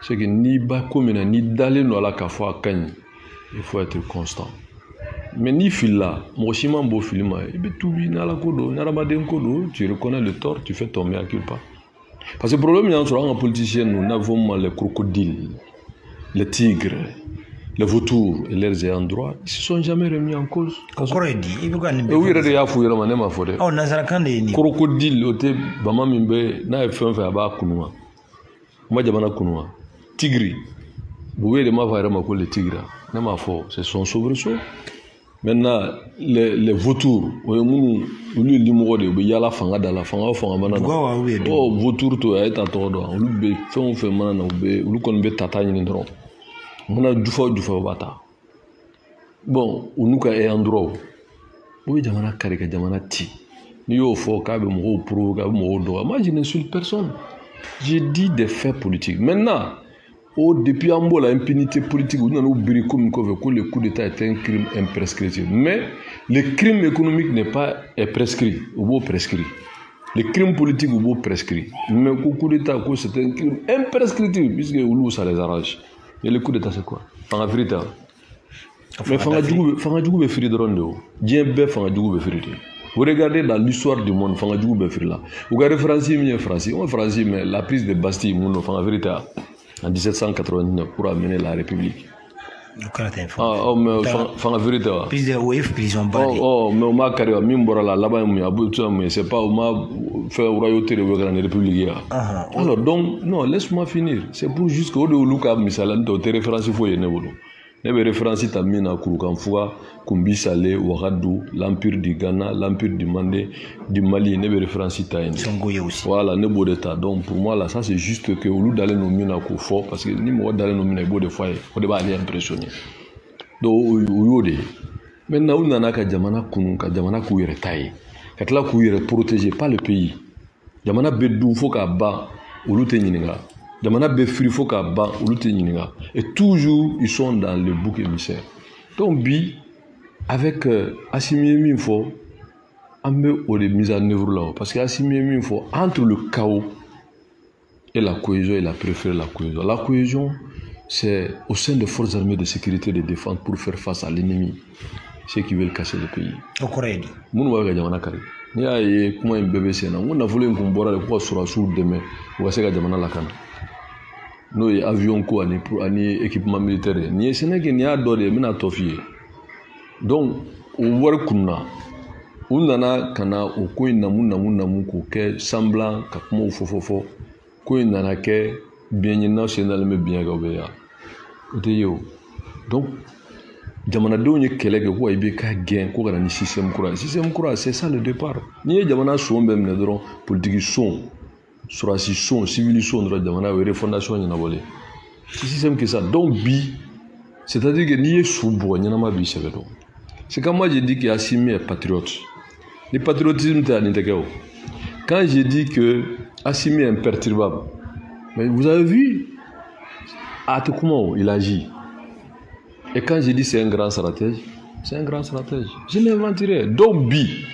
c'est que ni bas comme ni d'aller dans la café il faut être constant. Mais ni fil là, moi aussi mon beau film, et bien tout bien la kodo, n'arabadem kodo, tu reconnais le tort, tu fais ton mea culpa. Parce que le problème, il y a un politicien, nous n'avons les crocodiles, les tigres, les vautours et leurs ayants droit, ils ne se sont jamais remis en cause. Crocodile, il faut oui, il y a fouillé ma nema fodé. Oh, Nazarkande. Crocodile, ote, bama mimbe, na fait un fait aba kunwa. Moi, j'abana kunwa. Tigri, vous voyez les ma faire ma les tigres. Nema fo, c'est son soubresaut. Maintenant, les vautours, il y a la fanga dans la fanga, oh, vautour, tu es à ton droit, on fait man, on connaît tata ni ndro. On a du faux bata. Bon, on nous a un droit. Oui, jamana karika jamana ti. Ni yo fo ka be mo pro ka mo do. Moi, je n'insulte personne. J'ai dit des faits politiques. Maintenant, depuis en bas, l'impunité politique, on a oublié comme que le coup d'État est un crime imprescriptible. Mais le crime économique n'est pas prescrit, ou prescrit. Le crime politique ou prescrit. Mais le coup d'État, c'est un crime imprescriptible, puisque ça les arrange. Et le coup d'État, c'est quoi? En vérité. Mais Fangadjougou est free de Rondo. Djembe Fangadjougou est free. Vous regardez dans l'histoire du monde, Fangadjougou est free là. Vous regardez France, mais la prise de Bastille, en vérité. En 1789 pour amener la République. Mais la vérité. Prison mais on m'a carré, là-bas, c'est pas, on m'a fait royauté de la République. Alors, donc, non, laisse-moi finir. C'est pour juste que Luka Misalan, tu références, il faut y aller. Les références tamina Kouroukanfoua, Kumbi Salé, Ouagadou, l'Empire du Ghana, l'Empire du Mandé, du Mali, les références taïnes. Voilà, ne beau d'état. Donc pour moi là, ça c'est juste que au lieu d'aller nommer na fort, parce que ni moi d'aller nommer beau de fois, faut pas aller impressionner. Donc oyode. Maintenant on a ka jamana kunu, ka jamana kuyere taille. Ka la kuyere protéger pas le pays. Jamana bedou faut ka ba au lieu de ninga. Jamana befri faut ka ba au lieu de ninga. Et toujours ils sont dans le bouc émissaire. Donc bi avec Assimi Minfo, on met des mises en œuvre là. Parce qu'Assimi Minfo, entre le chaos et la cohésion, il a préféré la cohésion. La cohésion, c'est au sein des forces armées de sécurité et de défense pour faire face à l'ennemi, ceux qui veulent casser le pays. Au Corée. Nous avons gagné Kari. Il y a comment un bébé c'est là. On a voulu qu'on boire le poids sur la soupe demain. On va se gagner la canne. Nous avions quoi pour un équipement militaire. Ni Sénégal ni à d'autres, mais à Tofié. Donc, au voir qu'on a, on a kana au coin namu que semblant comme fofofo, coin nana que bien national mais bien gabéa. Donc, jamana donné qu'elle que quoi ibe ka gain quoi dans le système courant, c'est ça le départ. Ni jamana son même ne dron politique son, sur la son civilisation de jamana ou refondation ni na volé. C'est système que ça. Donc bi, c'est-à-dire que ni sous-bois ni na ma bi c'est vrai. C'est quand moi j'ai dit qu'Assimi est patriote. Le patriotisme est à l'intérieur. Quand j'ai dit que Assimi est imperturbable, mais vous avez vu comment il agit. Et quand j'ai dit c'est un grand stratège, c'est un grand stratège. Je n'inventerai. Donc bi,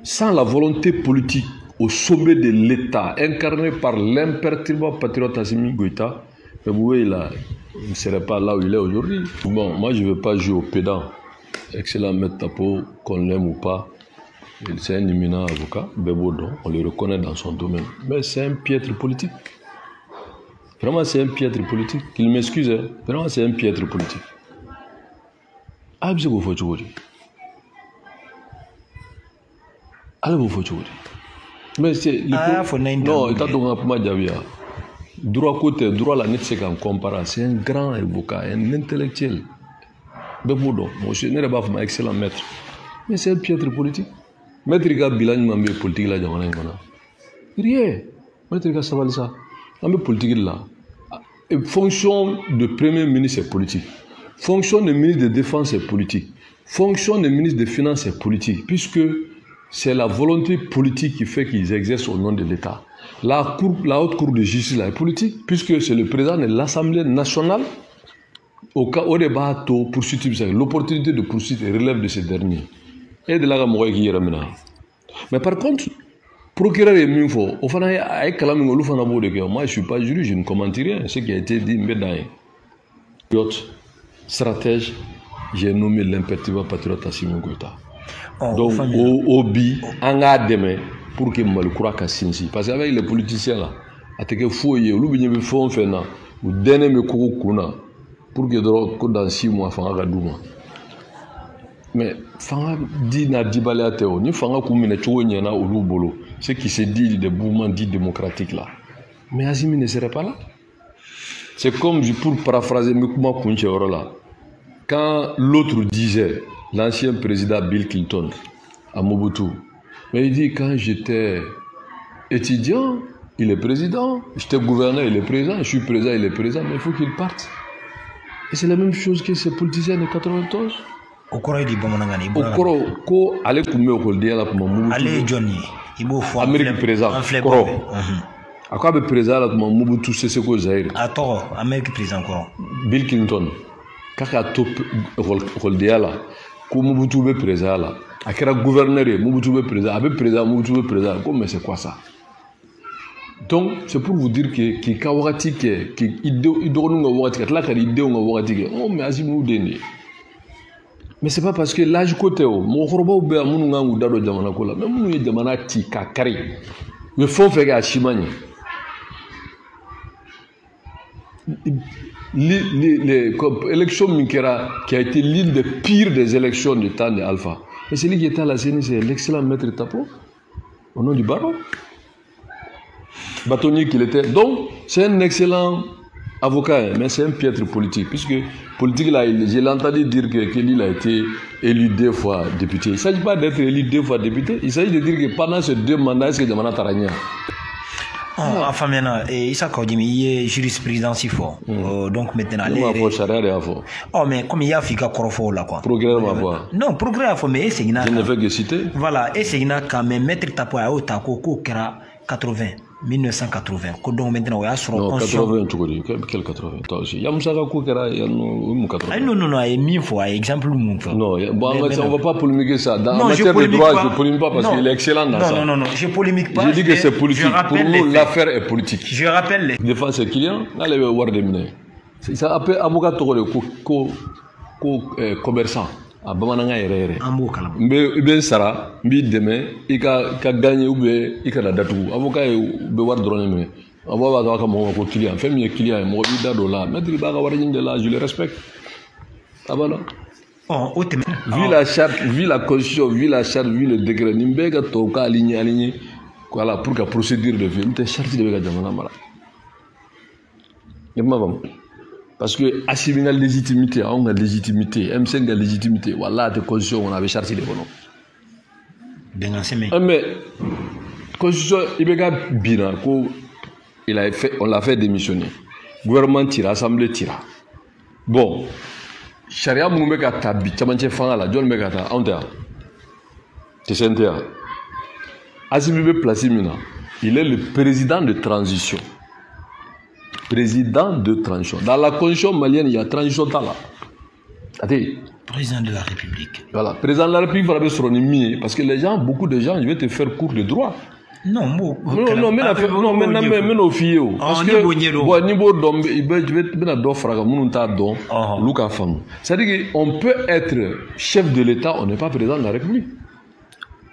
sans la volonté politique au sommet de l'État, incarné par l'imperturbable patriote Assimi Goïta, mais vous voyez là, il ne serait pas là où il est aujourd'hui. Bon, moi je ne veux pas jouer au pédant. Excellent maître Tapo, qu'on l'aime ou pas, c'est un éminent avocat, Bébodon, on le reconnaît dans son domaine. Mais c'est un piètre politique. Vraiment, c'est un piètre politique. Qu'il m'excuse, hein. Vraiment, c'est un piètre politique. Ah, c'est vous faites aujourd'hui. Allez, vous faites aujourd'hui. Mais c'est. Non, il t'a donné un peu ma diabia. Droit côté, droit la net, c'est qu'en comparant, c'est un grand avocat, un intellectuel. Bébodon, moi je n'ai pas fait un excellent maître. Mais c'est un piètre politique. Maître Riga bilan mamé politique là, j'en ai rien. Maître Riga savait ça. La politique là. Et fonction de premier ministre c'est politique. Fonction de ministre de défense c'est politique. Fonction de ministre des finances c'est politique. Puisque c'est la volonté politique qui fait qu'ils exercent au nom de l'État. La haute cour de justice là est politique. Puisque c'est le président de l'Assemblée nationale. Au débat, l'opportunité de poursuite relève de ce dernier. Et de là, mais par contre, procureur est min fo o fana ay kala min olu fana bo de ke moi je suis pas juriste, je ne commente rien ce qui a été dit mbedai stratège, j'ai nommé l'imperturbable patriote Assimi Goïta. Donc au bi an ga deme pour que Mali kura ka sinsi parce qu'avec les politiciens là ateke foye olu bi nyebe fon fena ou dene me ko kuna pour que dans 6 mois fanga ga duma. Mais fanga dit na dibale ateo ni fanga ku mine chogo nyana olu bolo ce qui se dit des mouvements dits démocratiques là. Mais Assimi ne serait pas là. C'est comme pour paraphraser Mekuma Kuncheoro là. Quand l'autre disait, l'ancien président Bill Clinton à Mobutu, mais il dit quand j'étais étudiant, il est président, j'étais gouverneur, il est président, je suis président, il est président, mais il faut qu'il parte. Et c'est la même chose que ces politiciens de 91. Okoro di Bamanangani. Okoro, ko ale kume okolde la kuma Mobutu. Ale Johnny, ibo fo Amérique président. Koro. Akwa be président la kuma Mobutu Sese Ko Zaire. Ato Amérique président Koro. Bill Clinton. Kaka top okolde la ko Mobutu be président la. Akera gouverneur Mobutu be président, abe président Mobutu be président. Comme mais c'est quoi ça? Donc c'est pour vous dire que qui kawati ke qui idonu nga wati katla ka ideo nga wati ke oh mais Assimi deni. Mais c'est pas parce que l'âge côté o mo khoroba ou be amunu nga nguda do jamana ko la mais munu ye jamana ti ka kari mais faut faire Ashimani l'élection Minkera qui a été l'une des pires des élections du temps de Alpha. Et celui qui était à la CENI, c'est l'excellent maître Tapo au nom du baron bâtonnier qu'il était. Donc c'est un excellent avocat, mais c'est un piètre politique, puisque politique là, j'ai entendu dire que Kelly a été élu 2 fois député. Il ne s'agit pas d'être élu 2 fois député, il s'agit de dire que pendant ces 2 mandats, c'est que Jamana Tarania. Enfin maintenant, Issa Kaudimi, il est jurisprudence il faut. Donc maintenant, oh mais comme il y a Fika Korofo là quoi. Progrès ma voix. Non, progrès à faut mais c'est je ne fais que citer. Voilà, et c'est quand même mettre Tapo à Otako ko kera 1980. Donc maintenant, il y a sur non, 80, tu connais. Quel 80? Toi aussi. Il y a Moussa Koukera, il y a 80. Non, il y a 1000 fois, exemple. Non, bon, on ne va pas polémiquer ça. Dans en matière de droit, je ne polémique pas parce qu'il est excellent dans ça. Non, je ne polémique pas. Je dis que c'est politique. Pour nous, l'affaire est politique. Je rappelle les. Défense ses clients, allez voir des mineurs. Ça appelle avocat commerçant. A bamananga yɛrɛ yɛrɛ n sara n b'i dɛmɛ i ka gagner ou bien i kana datugu avocat ye bɛ wari dɔrɔn de minɛ avocat b'a to a ka mɔgɔ ma ko client fɛn min ye client ye mɔgɔ b'i da don la maître b'a ka wari ɲini de la je le respecte a banna vu la charte vu la constitution vu la charte vu le décret nin bɛɛ ka tɔw ka aligné voilà pour que procédure de fait n tɛ charte de bɛ ka jamana mara i ma faamu. Parce que Assimi a légitimité, on a légitimité, M5 a légitimité. Voilà, des constitutions, on avait chargé les bonhommes. Mais, constitution, il y a bien, on l'a fait démissionner. Gouvernement tira, assemblée tira. Bon, charia mou meka tabi, tamanche fanga la, John meka ta, on t'a. C'est Assimi be placé mina. Il est le président de transition. Président de transition. Dans la constitution malienne, il y a transition là. Président de la République. Voilà, président de la République va avoir son ennemi parce que les gens, beaucoup de gens, je vais te faire cours de droit. Non, mais nos filles. Parce que, bon, niveau d'homme, je vais te fraga, Luka Fam. C'est-à-dire qu'on peut être chef de l'État, on n'est pas président de la République.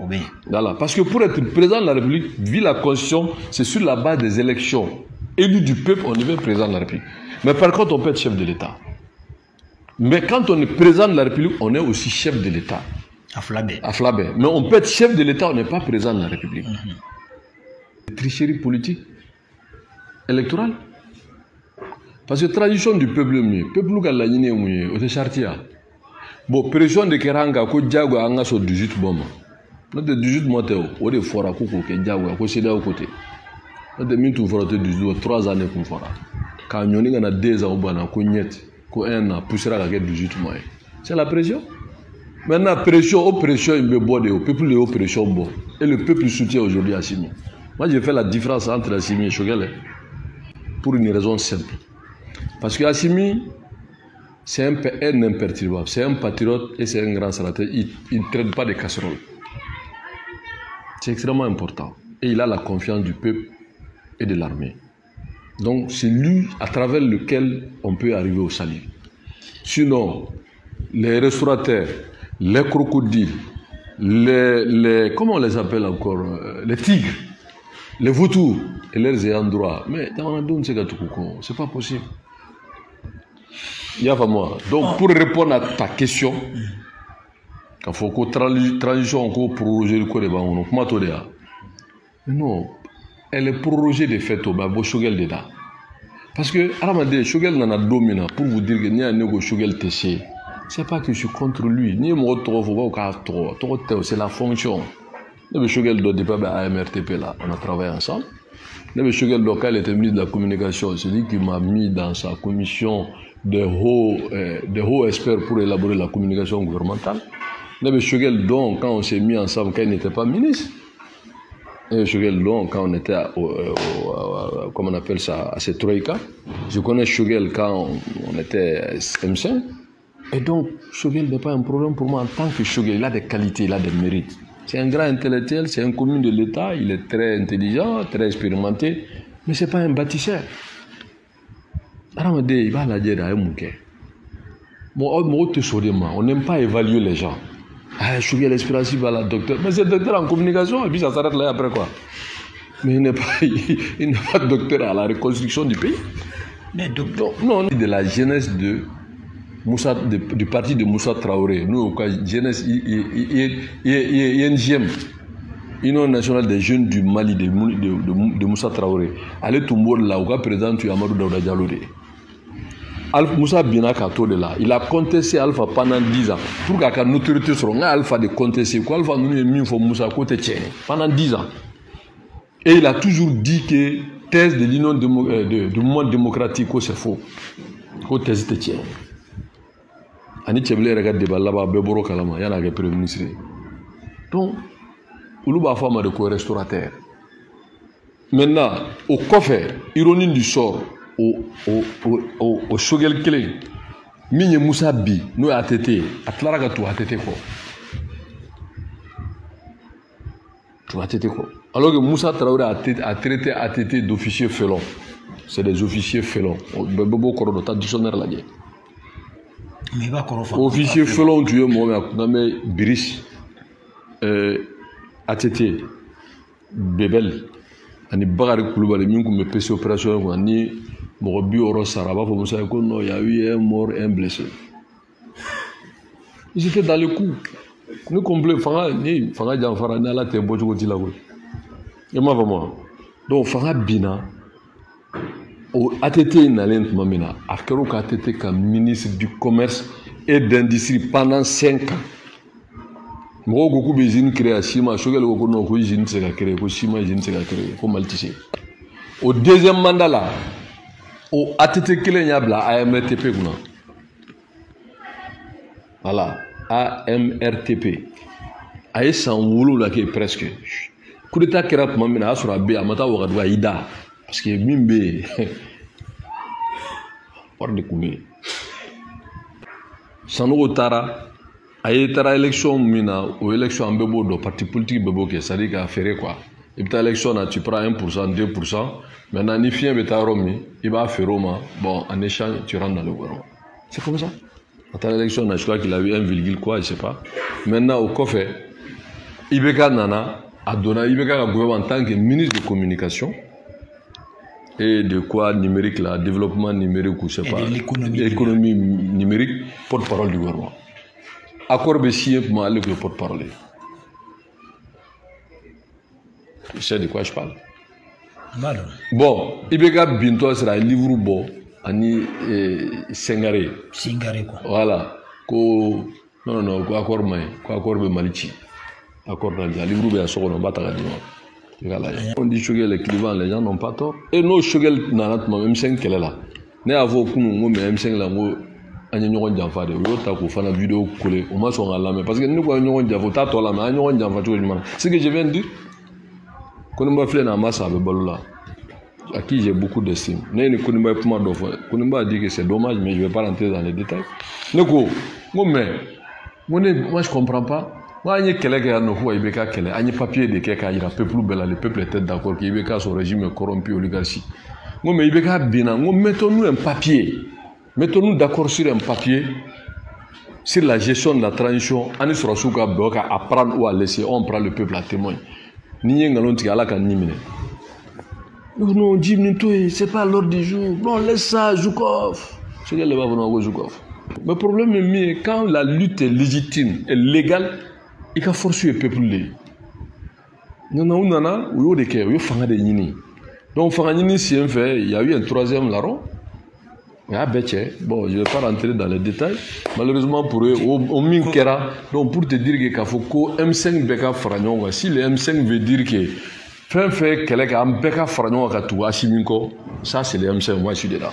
Oui. Voilà, parce que pour être président de la République, vu la constitution, c'est sur la base des élections. Élu du peuple, on devient président de la République. Mais par contre, on peut être chef de l'État. Mais quand on est président de la République, on est aussi chef de l'État. À Flabé. Mais on peut être chef de l'État, on n'est pas président de la République. Tricherie politique, électorale. Parce que tradition du peuple, le peuple qui a la ligne, c'est chartia. Bon, pression de Keranga, ko Diago a 18 bombes. Notre 18 mois, on est fort à Koko, Diago, à côté au côté. Notre 3 années pour faire. Quand on a 2 ans, on a 1 an, poussera à 18 mois. C'est la pression. Maintenant, oppression, il me boit au peuple de oppression. Et le peuple soutient aujourd'hui Assimi. Moi, j'ai fait la différence entre Assimi et Choguel pour une raison simple. Parce que Assimi, c'est un imperturbable, c'est un patriote et c'est un grand sénateur. Il ne traite pas de casseroles. C'est extrêmement important. et il a la confiance du peuple et de l'armée. Donc c'est lui à travers lequel on peut arriver au salut. Sinon, les restaurateurs, les crocodiles, comment on les appelle encore, les tigres, les vautours et leurs ayants droit, mais c'est pas possible. Donc pour répondre à ta question, il faut que transition proroger le code non, elle est prorogée de fait au babo Shogel dedans. Parce que Aramade Shogel n'en a domina pour vous dire que n'y a négo Shogel Tessé. C'est pas que je suis contre lui, ni mon c'est la fonction. Le Shogel doit pas à AMRTP là, on a travaillé ensemble. Le Shogel local était ministre de la communication, c'est lui qui m'a mis dans sa commission de hauts experts pour élaborer la communication gouvernementale. Le Shogel donc quand on s'est mis ensemble, quand il n'était pas ministre. Shogel donc quand on était comment on appelle ça, à cette troïka. Je connais Shogel quand on était M5. Et donc, Shogel n'est pas un problème pour moi en tant que Shogel. Il a des qualités, il a des mérites. C'est un grand intellectuel, c'est un commun de l'État, il est très intelligent, très expérimenté, mais ce n'est pas un bâtisseur. Aramade, il va la dire à un mouquet. On n'aime pas évaluer les gens. Ah, Shogel Espérance va la docteur. Mais c'est docteur en communication, et puis ça s'arrête là après quoi. Mais il n'est pas docteur à la reconstruction du pays. Mais docteur. Non, de la jeunesse du parti de Moussa Traoré. Nous, au cas jeunesse, INGM, Union nationale des jeunes du Mali, de Moussa Traoré. Allez tout le monde là, au cas président, tu as Amadou Daouda Diallo. Moussa Bina Kato de là, il a contesté Alpha pendant 10 ans. Pour qu'à une autorité soit Alpha de contester, quoi Alpha nous est mis pour Moussa côté tchène pendant 10 ans. Et il a toujours dit que thèse de l'union du monde démocratique, c'est faux. Ko thèse de tchène. Ani Tcheblé regarde débat là-bas, Beboro Kalama, il y en a un premier ministre. Donc, Oulouba Fama de co-restaurateur. Maintenant, au coffre, ironie du sort, au Shogel Kele, Mine Moussa Bi, nous a tété, à Tlaragatou a tété quoi. Tu as tété quoi. Alors que Moussa Traoré a traité ATT d'officiers félons. C'est des officiers félons. Bebo Koro, ta dictionnaire là. Officier felon tu es moi mais Biris ATT Bebel ani Bagari Koulibaly min me PC opération ko ni mo bi oro saraba pour Moussa ko non il y a eu un mort un blessé. Ils étaient dans le coup. Nous complet fanga Janfara na la te bojo ko dila ko. Et moi vraiment. Donc fanga bina au ATT Nalen Mamina, Afkero ATT comme ministre du commerce et d'industrie pendant 5 ans. Moi, beaucoup de usines créées à Chima, Shogel Goko no ko usine se créé, ko Chima usine se créé, ko Maltise. Au deuxième mandat là, au ATT Kelenya AMRTP kuna. Voilà, AMRTP. Aïe sans wolo là qui est presque. Coup d'état Kerat Mamina asura be amata wakadwa ida. Parce que Mimbe, hors de Koumé. Sanogo Tara, Aïe Tara élection Mina, ou élection en Bebo, do parti politique Bebo, qui est qu'à faire quoi. Et puis élection, tu prends 1%, 2%, maintenant, ni fien beta Romi, il va faire Roma, bon, en échange, tu rentres dans le gouvernement. C'est comme ça. À l'élection, je crois qu'il a eu 1, quoi, je sais pas. Maintenant, au coffre, Ibeka Nana a donné Ibeka au gouvernement en tant que ministre de communication. Et de quoi numérique là, développement numérique ou je sais pas, l'économie numérique, porte-parole du gouvernement. Accord Bessie pour m'aller le porte-parole. Tu sais de quoi je parle? Bon, Ibeka Binto sera un livre beau, Ani Sengare. Singare quoi. Voilà. Non, quoi accord Malichi. Accord dans le livre beau à Sokona Batagadi. On dit Shogel les clivants, les gens n'ont pas tort. Et nous, Shogel n'a pas M5 qu'elle est là. N'est à vous que nous, mais M5 là, nous, on a fait une vidéo collée. On m'a son à la main. Parce que nous, on a fait ta toile, mais on a fait tout. Ce que je viens de dire, quand on m'a fait la masse avec Balola, à qui j'ai beaucoup d'estime. Moi, je dit que c'est dommage, mais je ne vais pas rentrer dans les détails. Moi, je ne comprends pas. Moi, il y a quelqu'un qui a un papier de quelqu'un qui a peuple bel, le peuple était d'accord qu'il y a son régime corrompu oligarchie. Moi, mais il y a bien, mettons-nous un papier, mettons-nous d'accord sur un papier sur la gestion de la transition. On sera sûr à prendre ou à laisser, on prend le peuple à témoin. Ni un galon qui a la canimine. Non, 10 minutes, c'est pas l'ordre du jour. Non, laisse ça, Zhukov. C'est qu'elle va venir au Zhukov. Le problème est quand la lutte est légitime et légale, il faut forcer le peuple. Non, non, non, non, il y a des gens qui donc, si on fait, il y a eu un troisième larron. Bon, je ne vais pas rentrer dans les détails. Malheureusement pour eux, au Minkera, donc pour te dire que faut M5 Beka Fragnon, si le M5 veut dire que fait quelqu'un Beka Fragnon à tout, ça c'est le M5, moi je suis dedans.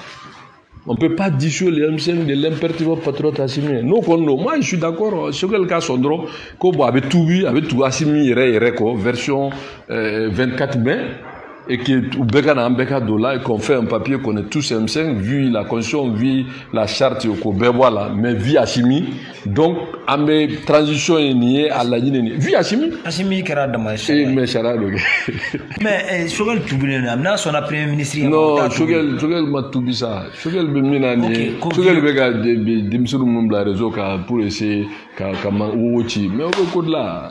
On ne peut pas dissuader les M5 de l'impertinent patriote Assimi. Non, moi je suis d'accord. Sur quel cas, Sondro, avec tout Assimi, version 24 mai, et qu'on fait un papier qu'on est tous M5, vu la constitution, vu la charte, mais vu Assimi. Donc, à mes transitions niées à la ligne. Vu Assimi. Assimi qui a dommage. Mais Shogel Toubine, son premier ministre. Non, Shogel m'a tout dit ça. Shogel Bemina, Shogel Bega de Dimsuru Mumbla réseau pour essayer, mais au côté là.